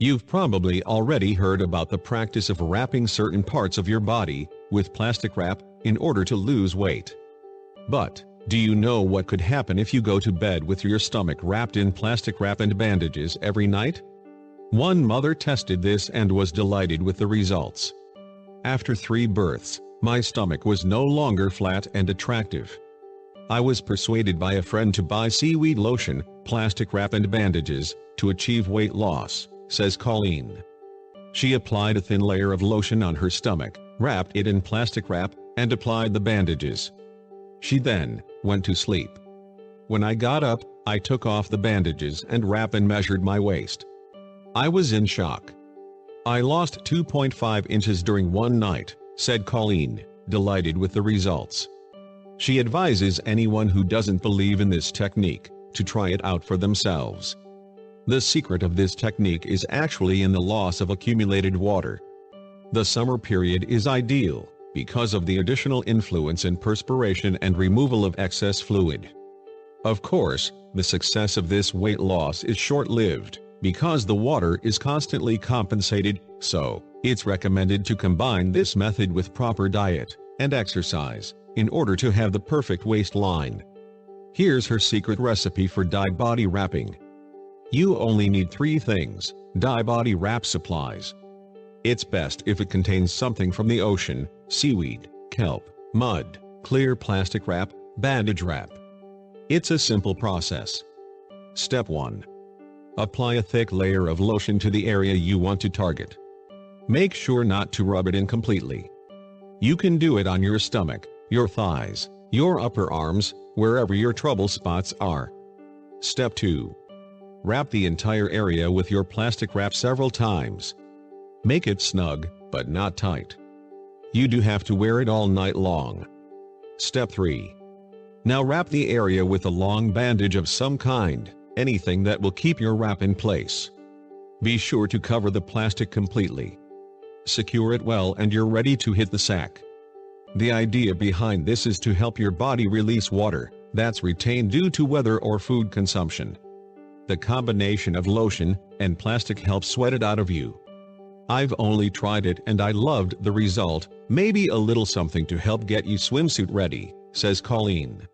You've probably already heard about the practice of wrapping certain parts of your body with plastic wrap in order to lose weight. But, do you know what could happen if you go to bed with your stomach wrapped in plastic wrap and bandages every night? One mother tested this and was delighted with the results. After 3 births, my stomach was no longer flat and attractive. I was persuaded by a friend to buy seaweed lotion, plastic wrap and bandages, to achieve weight loss, says Colleen. She applied a thin layer of lotion on her stomach, wrapped it in plastic wrap, and applied the bandages. She then went to sleep. When I got up, I took off the bandages and wrap and measured my waist. I was in shock. I lost 2.5 inches during one night, said Colleen, delighted with the results. She advises anyone who doesn't believe in this technique to try it out for themselves. The secret of this technique is actually in the loss of accumulated water. The summer period is ideal because of the additional influence in perspiration and removal of excess fluid. Of course, the success of this weight loss is short-lived because the water is constantly compensated, so it's recommended to combine this method with proper diet and exercise in order to have the perfect waistline. Here's her secret recipe for dye body wrapping. You only need 3 things: dye body wrap supplies. It's best if it contains something from the ocean: seaweed, kelp, mud, clear plastic wrap, bandage wrap. It's a simple process. Step 1. Apply a thick layer of lotion to the area you want to target. Make sure not to rub it in completely. You can do it on your stomach, your thighs, your upper arms, wherever your trouble spots are. Step 2. Wrap the entire area with your plastic wrap several times. Make it snug, but not tight. You do have to wear it all night long. Step 3. Now wrap the area with a long bandage of some kind, anything that will keep your wrap in place. Be sure to cover the plastic completely. Secure it well and you're ready to hit the sack. The idea behind this is to help your body release water that's retained due to weather or food consumption. The combination of lotion and plastic helps sweat it out of you. I've only tried it and I loved the result. Maybe a little something to help get you swimsuit ready, says Colleen.